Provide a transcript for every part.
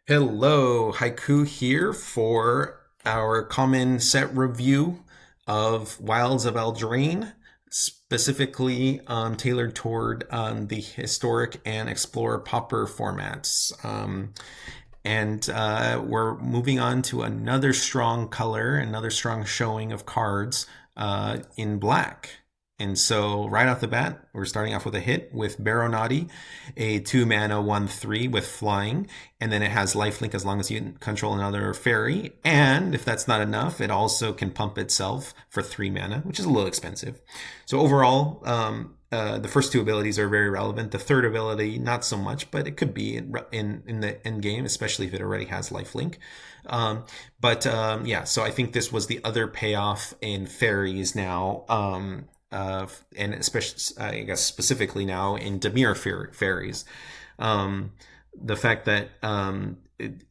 Hello, Haiku here for our common set review of Wilds of Eldraine, specifically tailored toward the historic and explorer pauper formats. And we're moving on to another strong color, another strong showing of cards in black. And so, right off the bat, we're starting off with a hit with Baronati, a 2 mana 1/3 with flying, and then it has lifelink as long as you control another fairy. And if that's not enough, it also can pump itself for 3 mana, which is a little expensive. So, overall, the first two abilities are very relevant. The third ability, not so much, but it could be in the end game, especially if it already has lifelink. Yeah, so I think this was the other payoff in fairies now. And especially, I guess, specifically now in Dimir fairies. The fact that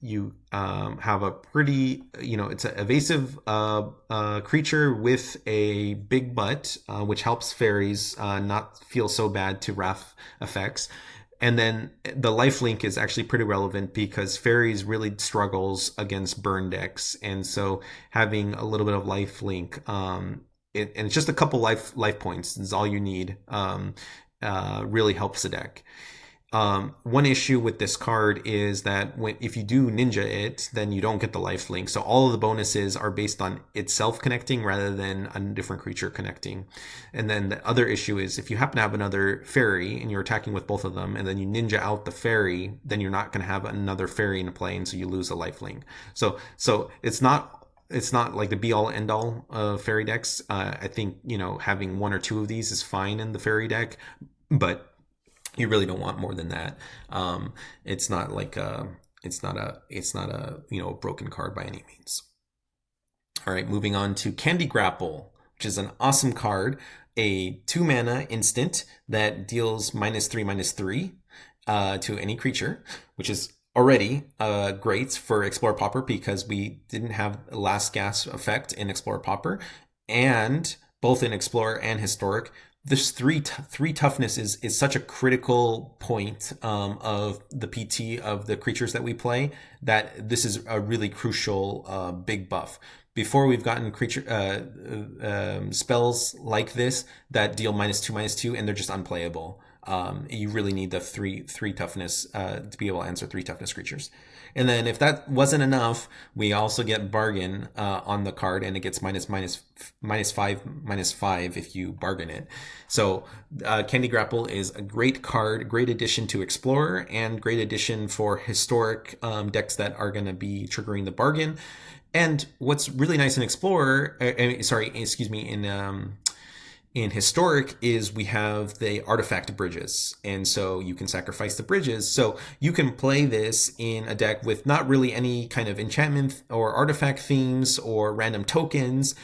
you have a pretty, it's an evasive creature with a big butt, which helps fairies not feel so bad to wrath effects. And then the lifelink is actually pretty relevant because fairies really struggles against burn decks, and so having a little bit of lifelink, and it's just a couple life points is all you need. Really helps the deck. One issue with this card is that if you do ninja it, then you don't get the life link. So all of the bonuses are based on itself connecting rather than a different creature connecting. And then the other issue is if you happen to have another fairy and you're attacking with both of them, and then you ninja out the fairy, then you're not going to have another fairy in play, and so you lose a life link. So it's not like the be all end all of fairy decks. I think having one or two of these is fine in the fairy deck, but you really don't want more than that. It's not like it's not a broken card by any means. All right, moving on to Candy Grapple, which is an awesome card, a 2 mana instant that deals -3/-3 to any creature, which is already great for Explorer Pauper because we didn't have last gas effect in Explorer Pauper, and both in Explorer and Historic, this three toughness is such a critical point of the PT of the creatures that we play, that this is a really crucial big buff. Before, we've gotten creature spells like this that deal -2/-2, and they're just unplayable. You really need the three toughness to be able to answer 3 toughness creatures. And then if that wasn't enough, we also get bargain on the card, and it gets -5/-5 if you bargain it. So Candy Grapple is a great card, great addition to Explorer, and great addition for historic decks that are going to be triggering the bargain. And what's really nice in Explorer, in Historic, is we have the artifact bridges, and so you can sacrifice the bridges. So you can play this in a deck with not really any kind of enchantment or artifact themes or random tokens.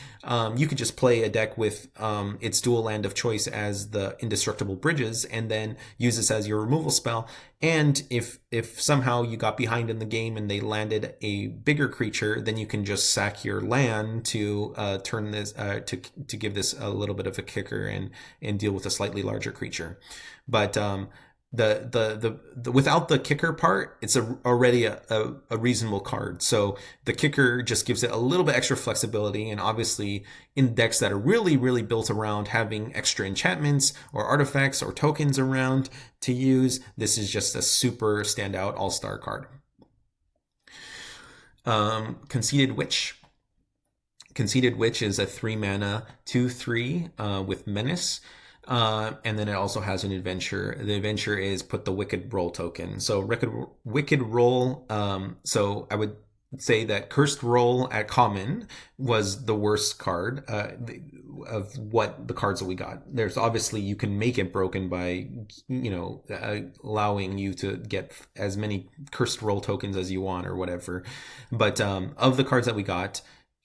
You could just play a deck with its dual land of choice as the indestructible bridges, and then use this as your removal spell. And if somehow you got behind in the game and they landed a bigger creature, then you can just sack your land to turn this to give this a little bit of a kicker and deal with a slightly larger creature. But the without the kicker part, it's already a reasonable card. So the kicker just gives it a little bit extra flexibility, and obviously in decks that are really built around having extra enchantments or artifacts or tokens around to use, this is just a super standout all-star card. Conceited Witch. Conceited Witch is a 3 mana 2/3 with menace. And then it also has an adventure. The adventure is put the Wicked Roll token. So Wicked Roll. So I would say that Cursed Roll at common was the worst card of what the cards that we got. There's obviously, you can make it broken by allowing you to get as many Cursed Roll tokens as you want or whatever. But of the cards that we got,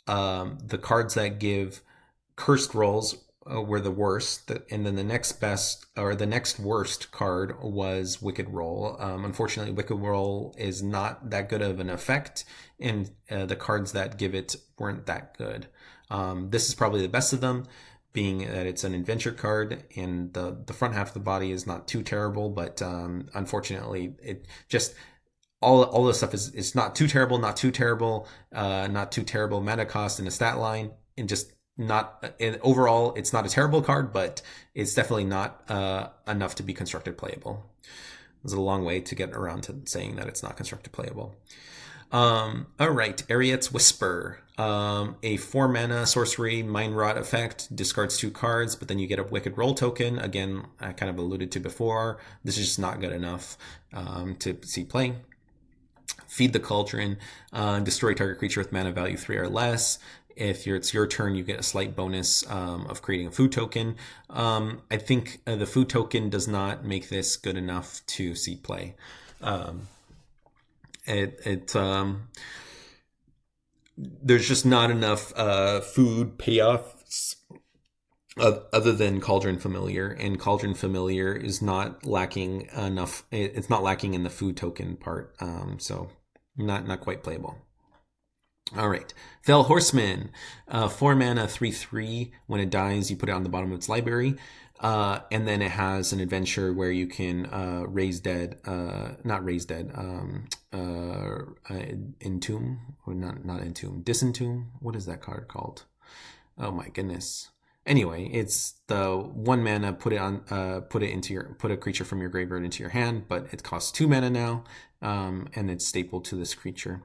the cards that give Cursed Rolls were the worst, and then the next best or the next worst card was Wicked Roll. Unfortunately, Wicked Roll is not that good of an effect, and the cards that give it weren't that good. This is probably the best of them, being that it's an adventure card, and the front half of the body is not too terrible, but unfortunately, it just all this stuff is not too terrible, not too terrible, not too terrible mana cost in a stat line, and just not. And overall, it's not a terrible card, but it's definitely not enough to be constructed playable. It was a long way to get around to saying that it's not constructed playable. All right, Ariet's Whisper. A 4 mana sorcery Mind Rot effect, discards 2 cards, but then you get a Wicked Roll token. Again, I kind of alluded to before. This is just not good enough to see play. Feed the Cauldron. Destroy target creature with mana value 3 or less. If it's your turn, you get a slight bonus of creating a food token. I think the food token does not make this good enough to see play. There's just not enough food payoffs other than Cauldron Familiar, and Cauldron Familiar is not lacking enough. It's not lacking in the food token part, so not quite playable. All right, Fell Horseman, 4 mana, 3/3. When it dies, you put it on the bottom of its library, and then it has an adventure where you can raise dead, not raise dead, entomb, or not entomb, disentomb. What is that card called? Oh my goodness. Anyway, it's the 1 mana. Put a creature from your graveyard into your hand, but it costs 2 mana now, and it's stapled to this creature.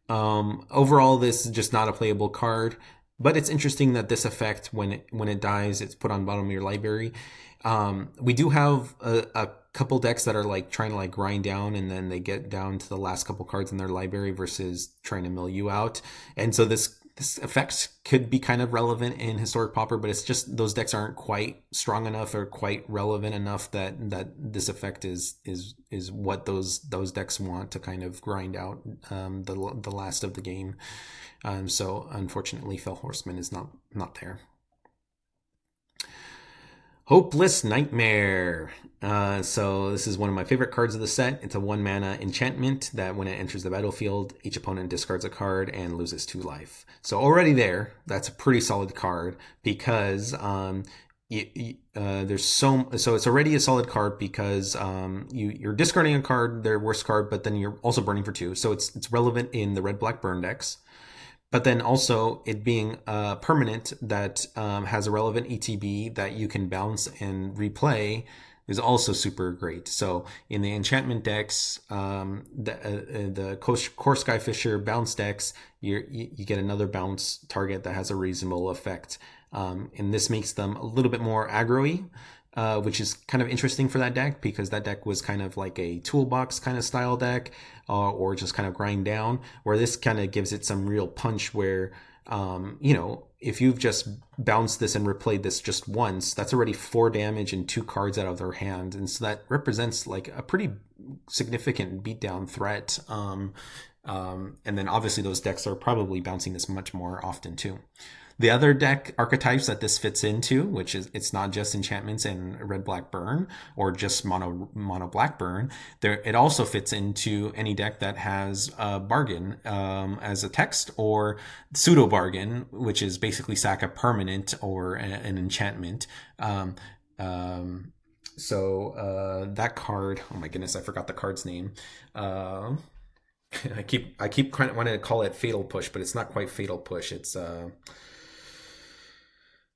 Overall, this is just not a playable card, but it's interesting that this effect, when it dies, it's put on the bottom of your library. We do have a couple decks that are like trying to like grind down, and then they get down to the last couple cards in their library versus trying to mill you out. And so this effect could be kind of relevant in Historic Pauper, but it's just those decks aren't quite strong enough or quite relevant enough that this effect is what those decks want to kind of grind out the last of the game. So unfortunately, Fell Horseman is not there. Hopeless Nightmare. So this is one of my favorite cards of the set. It's a 1 mana enchantment that when it enters the battlefield, each opponent discards a card and loses 2 life. So already there, that's a pretty solid card because there's so it's already a solid card because you're discarding a card, their worst card, but then you're also burning for 2. So it's relevant in the red black burn decks. But then also it being permanent that has a relevant ETB that you can bounce and replay is also super great. So in the enchantment decks, the Core Skyfisher bounce decks, you get another bounce target that has a reasonable effect. And this makes them a little bit more aggro-y. Which is kind of interesting for that deck because that deck was kind of like a toolbox kind of style deck, or just kind of grind down, where this kind of gives it some real punch where, if you've just bounced this and replayed this just once, that's already 4 damage and 2 cards out of their hand. And so that represents like a pretty significant beatdown threat. And then obviously those decks are probably bouncing this much more often too. The other deck archetypes that this fits into, which is it's not just enchantments and red black burn or just mono black burn. It also fits into any deck that has bargain as a text, or pseudo bargain, which is basically sack a permanent or an enchantment. So that card, oh my goodness, I forgot the card's name. I keep wanting to call it Fatal Push, but it's not quite Fatal Push. It's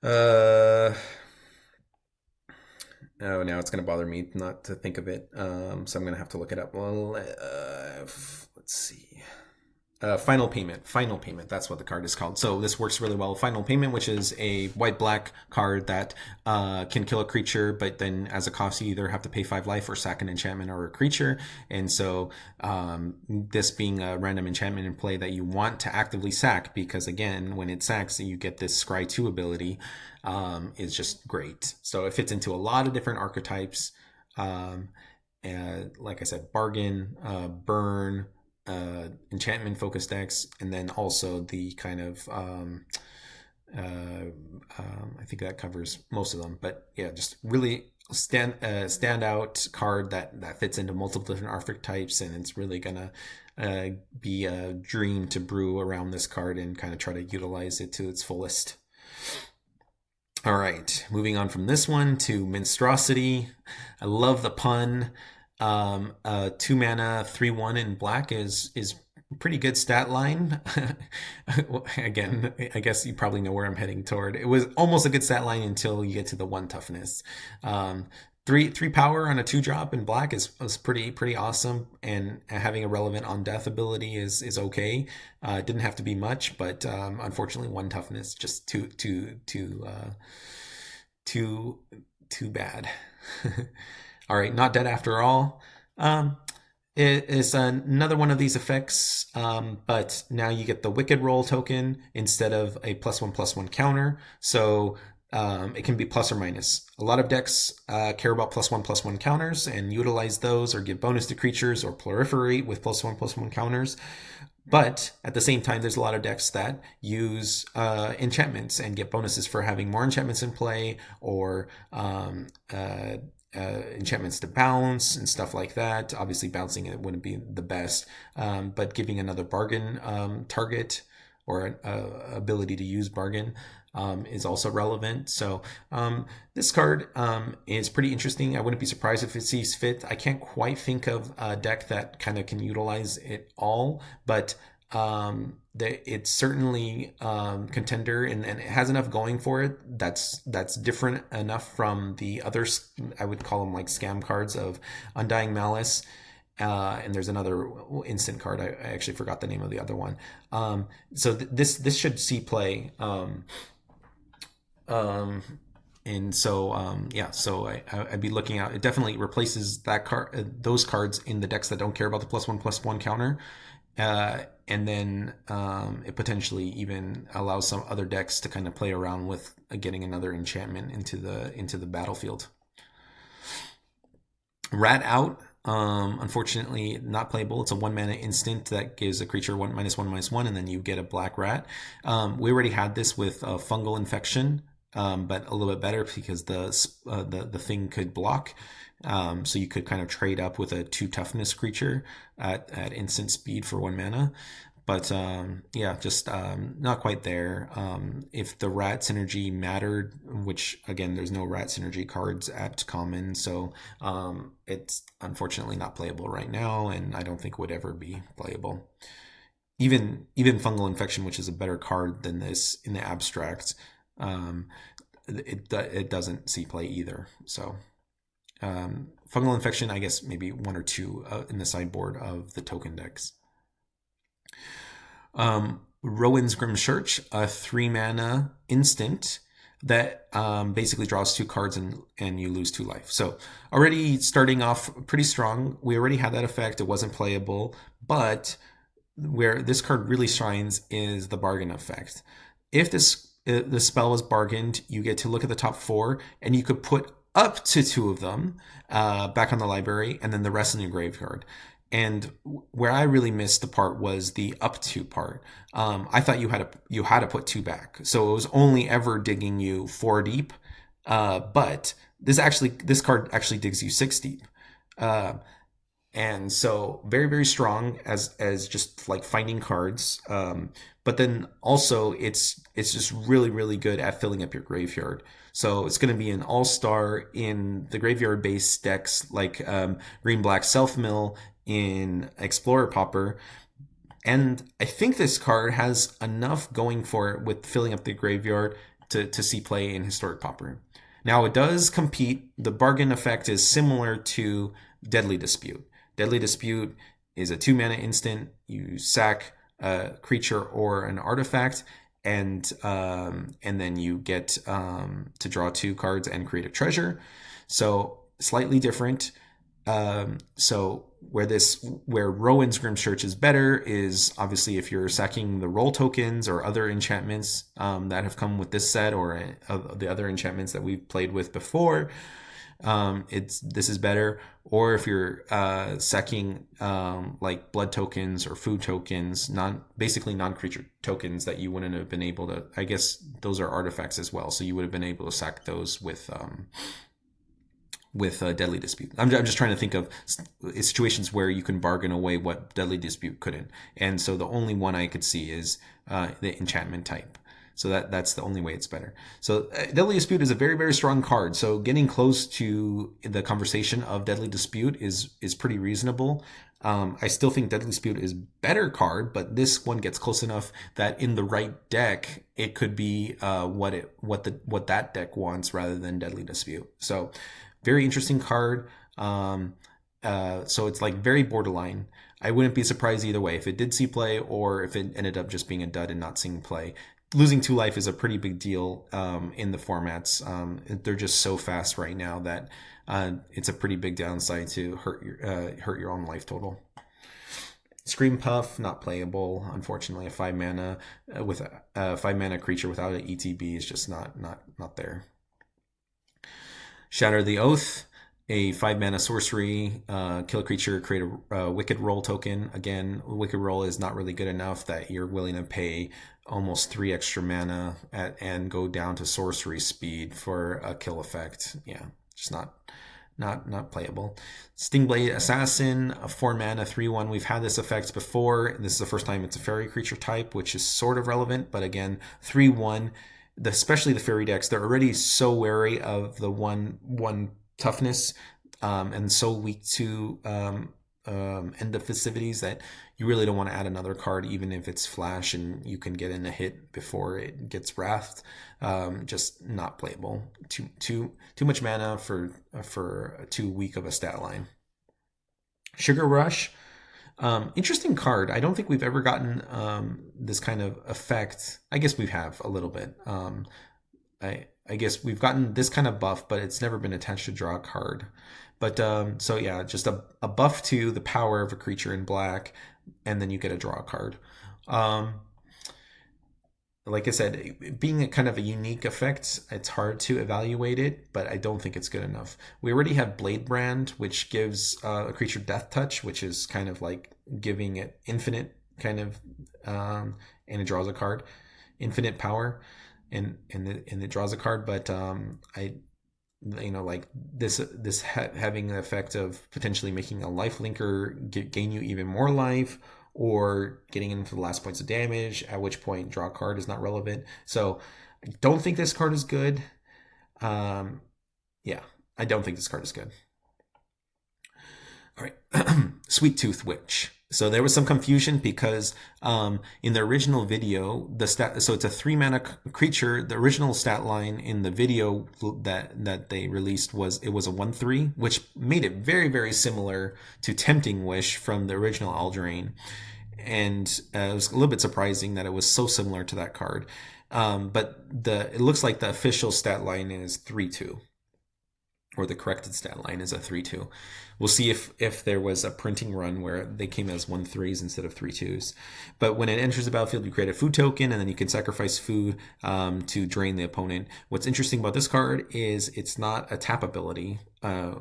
oh, now it's going to bother me not to think of it. So I'm going to have to look it up. Well, let's see. Final Payment. Final Payment. That's what the card is called. So this works really well. Final Payment, which is a white-black card that can kill a creature, but then as a cost, you either have to pay 5 life or sack an enchantment or a creature. And so this being a random enchantment in play that you want to actively sack, because again, when it sacks, you get this Scry 2 ability, is just great. So it fits into a lot of different archetypes. And like I said, bargain, burn, enchantment focused decks, and then also the kind of I think that covers most of them, but yeah, just really stand out card that fits into multiple different archetypes, and it's really gonna be a dream to brew around this card and kind of try to utilize it to its fullest. All right, moving on from this one to Monstrosity. I love the pun. 2 mana, 3/1 in black is pretty good stat line. Again, I guess you probably know where I'm heading toward. It was almost a good stat line until you get to the 1 toughness. Three power on a 2 drop in black is pretty awesome, and having a relevant on death ability is okay. It didn't have to be much, but unfortunately 1 toughness just too too bad. All right, not dead after all. Um, it is another one of these effects, but now you get the Wicked Roll token instead of a +1/+1 counter. So it can be plus or minus. A lot of decks care about +1/+1 counters and utilize those, or give bonus to creatures, or proliferate with +1/+1 counters. But at the same time, there's a lot of decks that use enchantments and get bonuses for having more enchantments in play, or enchantments to bounce and stuff like that. Obviously, bouncing it wouldn't be the best, but giving another bargain target, or ability to use bargain, is also relevant. So this card is pretty interesting. I wouldn't be surprised if it sees fit. I can't quite think of a deck that kind of can utilize it all, but it's certainly contender, and it has enough going for it that's different enough from the others. I would call them like scam cards of Undying Malice, and there's another instant card. I actually forgot the name of the other one. So this should see play. And so yeah, so I'd be looking out. It definitely replaces that card, those cards in the decks that don't care about the +1/+1 counter. And then it potentially even allows some other decks to kind of play around with getting another enchantment into the battlefield. Rat Out, unfortunately not playable. It's a 1 mana instant that gives a creature -1/-1/-1, and then you get a black rat. We already had this with Fungal Infection, but a little bit better because the thing could block. So you could kind of trade up with a 2 toughness creature at instant speed for 1 mana. But yeah, just not quite there. If the rat synergy mattered, which again, there's no rat synergy cards at common, so it's unfortunately not playable right now, and I don't think would ever be playable. Even Fungal Infection, which is a better card than this in the abstract, it doesn't see play either. So Fungal Infection, I guess maybe 1 or 2 in the sideboard of the token decks. Rowan's Grimchurch, a 3 mana instant that basically draws 2 cards and you lose 2 life. So already starting off pretty strong. We already had that effect. It wasn't playable, but where this card really shines is the bargain effect. If the spell is bargained, you get to look at the top 4, and you could put up to 2 of them back on the library, and then the rest in your graveyard. And where I really missed the part was the up to part. I thought you had to put 2 back, so it was only ever digging you 4 deep. But this card actually digs you 6 deep. And so very, very strong as just like finding cards. But then also it's just really, really good at filling up your graveyard. So it's going to be an all-star in the graveyard-based decks like Green-Black Self-Mill in Explorer Pauper. And I think this card has enough going for it with filling up the graveyard to see play in Historic Pauper. Now it does compete. The bargain effect is similar to Deadly Dispute. Deadly Dispute is a 2 mana instant. You sack a creature or an artifact, and then you get to draw 2 cards and create a treasure. So slightly different. So where Rowan's Grimchurch is better is obviously if you're sacking the roll tokens or other enchantments that have come with this set, or the other enchantments that we've played with before. This is better. Or if you're sacking like blood tokens or food tokens, basically non-creature tokens that you wouldn't have been able to. I guess those are artifacts as well, so you would have been able to sack those with Deadly Dispute. I'm just trying to think of situations where you can bargain away what Deadly Dispute couldn't, and so the only one I could see is the enchantment type. So that's the only way it's better. So Deadly Dispute is a very, very strong card. So getting close to the conversation of Deadly Dispute is pretty reasonable. I still think Deadly Dispute is better card, but this one gets close enough that in the right deck, it could be what that deck wants rather than Deadly Dispute. So very interesting card. So it's like very borderline. I wouldn't be surprised either way if it did see play or if it ended up just being a dud and not seeing play. Losing 2 life is a pretty big deal in the formats. They're just so fast right now that it's a pretty big downside to hurt your own life total. Scream Puff, not playable. Unfortunately, a 5 mana with a 5 mana creature without an ETB is just not there. Shatter the Oath, a 5 mana sorcery, kill a creature, create a Wicked Roll token. Again, Wicked Roll is not really good enough that you're willing to pay almost 3 extra mana and go down to sorcery speed for a kill effect. Yeah, just not playable. Stingblade Assassin, a 4 mana 3/1. We've had this effect before. This is the first time it's a fairy creature type, which is sort of relevant, but again, 3/1. Especially the fairy decks, they're already so wary of the one toughness and so weak to end of festivities that you really don't want to add another card, even if it's flash and you can get in a hit before it gets wrathed. Just not playable. Too much mana for too weak of a stat line. Sugar Rush. Interesting card. I don't think we've ever gotten this kind of effect. I guess we have a little bit. I guess we've gotten this kind of buff, but it's never been attached to draw a card. But so yeah, just a buff to the power of a creature in black, and then you get a draw card. Like I said, being a kind of a unique effect, it's hard to evaluate it, but I don't think it's good enough. We already have Blade Brand, which gives a creature Death Touch, which is kind of like giving it infinite kind of, and it draws a card, infinite power, and it draws a card. But like this having the effect of potentially making a life linker gain you even more life, or getting into the last points of damage, at which point draw a card is not relevant. So I don't think this card is good. Yeah, I don't think this card is good. All right, Sweet Tooth Witch. So there was some confusion because in the original video, so it's a 3 mana creature. The original stat line in the video that they released was a 1/3, which made it very, very similar to Tempting Wish from the original Eldraine. And it was a little bit surprising that it was so similar to that card. But it looks like the official stat line is 3/2. Or the corrected stat line is a 3/2. We'll see if there was a printing run where they came as 1/3s instead of 3/2s. But when it enters the battlefield, you create a food token, and then you can sacrifice food to drain the opponent. What's interesting about this card is it's not a tap ability,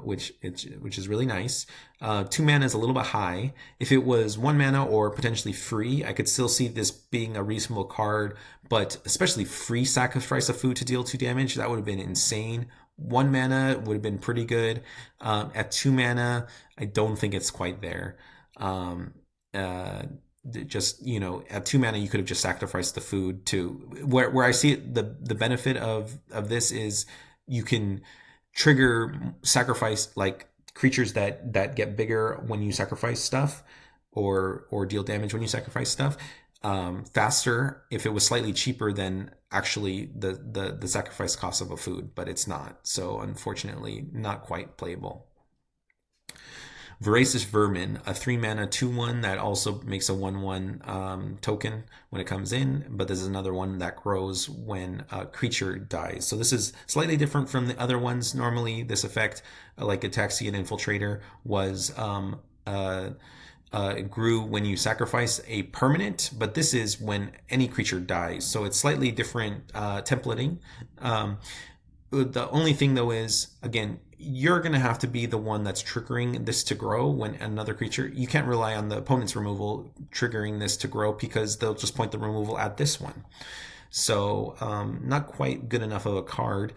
which is really nice. 2 mana is a little bit high. If it was 1 mana or potentially free, I could still see this being a reasonable card, but especially free sacrifice of food to deal 2 damage, that would have been insane. 1 mana would have been pretty good. At 2 mana, I don't think it's quite there. Just, at 2 mana, you could have just sacrificed the food to where I see it, the benefit of this is you can trigger sacrifice, like creatures that get bigger when you sacrifice stuff, or deal damage when you sacrifice stuff. Faster if it was slightly cheaper than actually the sacrifice cost of a food, but it's not. So unfortunately, not quite playable. Voracious Vermin, a 3 mana 2/1 that also makes a 1/1 token when it comes in, but this is another one that grows when a creature dies. So this is slightly different from the other ones. Normally, this effect, like Ataxian Infiltrator, was it grew when you sacrifice a permanent, but this is when any creature dies. So it's slightly different templating. The only thing though is, again, you're going to have to be the one that's triggering this to grow when another creature, you can't rely on the opponent's removal triggering this to grow because they'll just point the removal at this one. So not quite good enough of a card.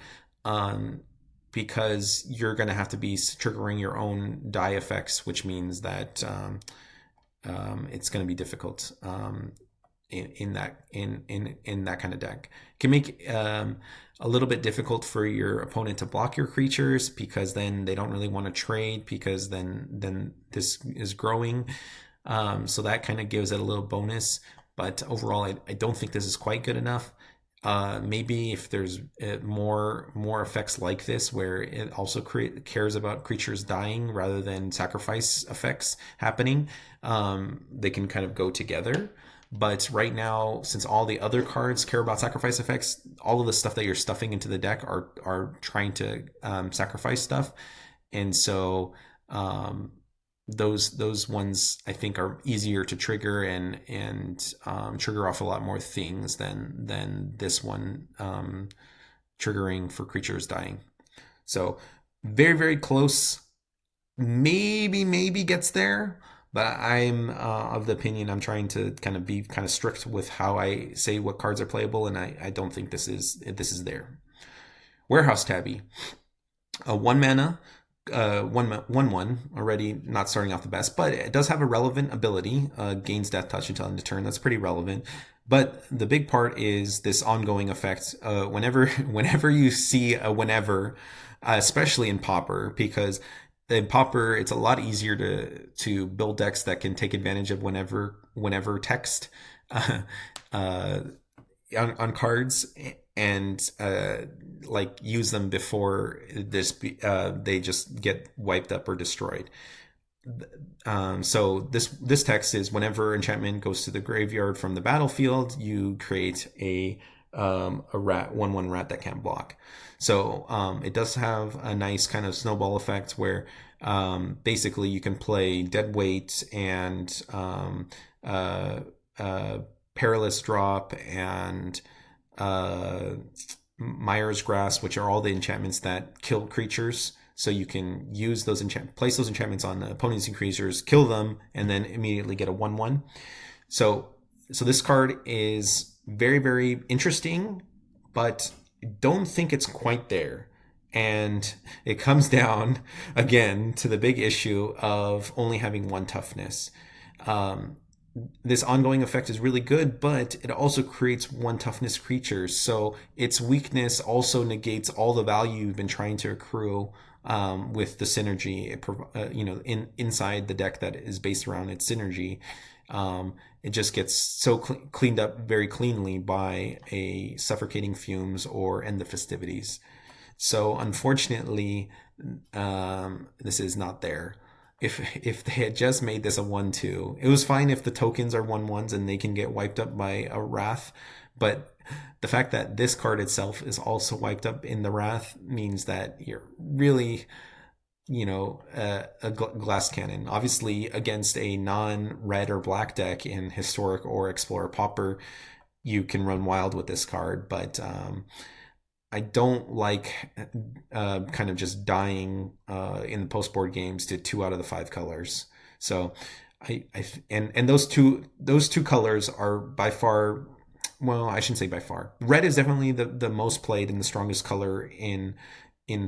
Because you're going to have to be triggering your own die effects, which means that it's going to be difficult. in that kind of deck. It can make a little bit difficult for your opponent to block your creatures, because then they don't really want to trade, because then this is growing. So that kind of gives it a little bonus. But overall, I don't think this is quite good enough. Maybe if there's more effects like this, where it also cares about creatures dying rather than sacrifice effects happening, they can kind of go together. But right now, since all the other cards care about sacrifice effects, all of the stuff that you're stuffing into the deck are trying to sacrifice stuff, and so those ones I think are easier to trigger and trigger off a lot more things than this one triggering for creatures dying. So very, very close. Maybe gets there, but I'm of the opinion I'm trying to kind of be kind of strict with how I say what cards are playable, and I don't think this is there. Warehouse Tabby, a 1 mana, 1/1 already, not starting off the best, but it does have a relevant ability. Gains death touch until end of turn. That's pretty relevant. But the big part is this ongoing effect. Whenever you see a whenever, especially in Pauper, because in Pauper it's a lot easier to build decks that can take advantage of whenever text uh, on cards, and like use them before they just get wiped up or destroyed. So this text is, whenever enchantment goes to the graveyard from the battlefield, you create a rat, 1/1 rat that can't block. So it does have a nice kind of snowball effect where basically you can play dead weight and perilous drop and Myers Grass, which are all the enchantments that kill creatures. So you can use those place those enchantments on the opponent's creatures, kill them, and then immediately get a 1/1. So this card is very, very interesting, but don't think it's quite there. And it comes down again to the big issue of only having 1 toughness. This ongoing effect is really good, but it also creates 1 toughness creatures. So its weakness also negates all the value you've been trying to accrue with the synergy, inside the deck that is based around its synergy. It just gets so cleaned up very cleanly by a Suffocating Fumes or End the Festivities. So unfortunately, this is not there. If they had just made this a 1/2, it was fine if the tokens are 1/1s and they can get wiped up by a Wrath. But the fact that this card itself is also wiped up in the Wrath means that you're really, a glass cannon. Obviously, against a non-red or black deck in Historic or Explorer Pauper, you can run wild with this card. But I don't like kind of just dying in the post board games to 2 out of the 5 colors. So and those two colors are by far, well, I shouldn't say by far. Red is definitely the most played and the strongest color in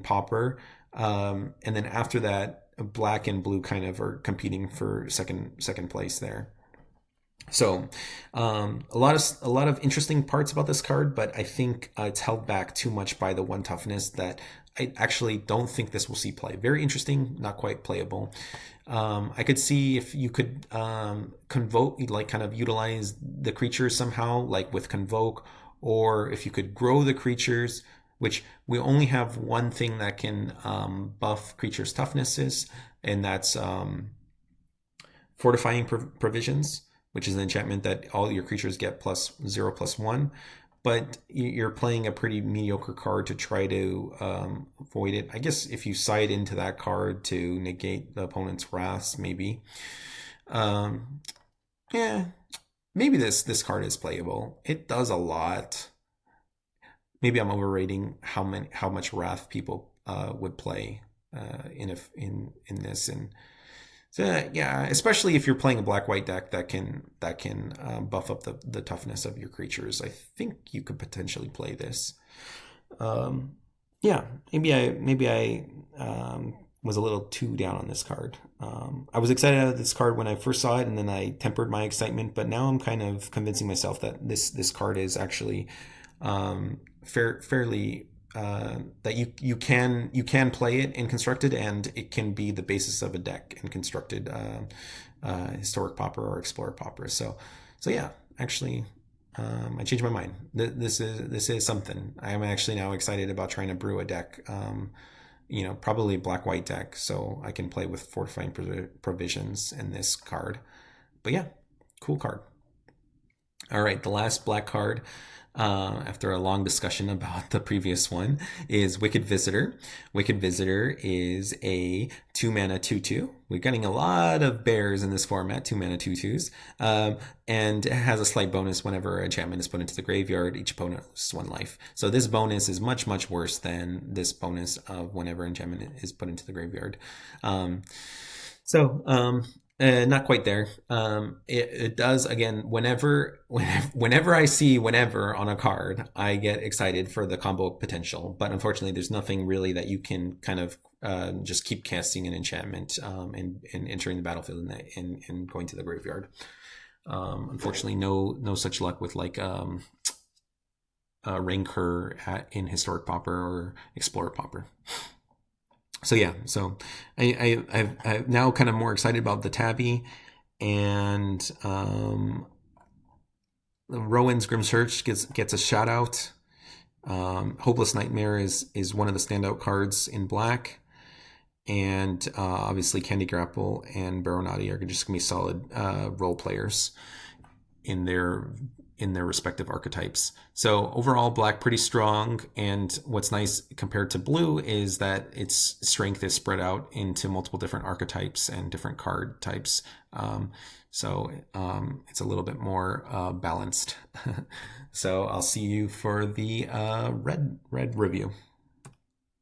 Pauper. And then after that, black and blue kind of are competing for second place there. So a lot of interesting parts about this card, but I think it's held back too much by the 1 toughness that I actually don't think this will see play. Very interesting, not quite playable. I could see if you could convoke, like kind of utilize the creatures somehow, like with convoke, or if you could grow the creatures, which we only have one thing that can buff creatures' toughnesses, and that's Fortifying Provisions, which is an enchantment that all your creatures get +0/+1. But you're playing a pretty mediocre card to try to avoid it. I guess if you side into that card to negate the opponent's wraths, maybe. Yeah, maybe this card is playable. It does a lot. Maybe I'm overrating how much wrath people would play in this. And so yeah, especially if you're playing a black-white deck that can buff up the toughness of your creatures, I think you could potentially play this. Yeah, maybe I was a little too down on this card. I was excited about this card when I first saw it, and then I tempered my excitement. But now I'm kind of convincing myself that this card is actually fairly that you can play it in constructed, and it can be the basis of a deck in constructed historic pauper or explorer pauper. So yeah, actually. I changed my mind. This is something. I am actually now excited about trying to brew a deck. Probably a black white deck, so I can play with fortifying provisions in this card. But yeah, cool card. All right, the last black card, after a long discussion about the previous one, is Wicked Visitor. Wicked Visitor is a 2-mana 2/2. We're getting a lot of bears in this format, 2-mana 2/2s, and it has a slight bonus whenever an enchantment is put into the graveyard. Each opponent loses 1 life. So this bonus is much, much worse than this bonus of whenever enchantment is put into the graveyard. Not quite there. It does, again, whenever I see whenever on a card, I get excited for the combo potential. But unfortunately, there's nothing really that you can kind of just keep casting an enchantment and entering the battlefield and going to the graveyard. Unfortunately, no such luck with like Rancor in Historic Pauper or Explorer Pauper. So yeah, so I'm now kind of more excited about the Tabby, and Rowan's Grim Search gets a shout out. Hopeless Nightmare is one of the standout cards in black, and obviously Candy Grapple and Baronati are just gonna be solid role players in their respective archetypes. So overall, black pretty strong, and what's nice compared to blue is that its strength is spread out into multiple different archetypes and different card types. So it's a little bit more balanced. So I'll see you for the red review.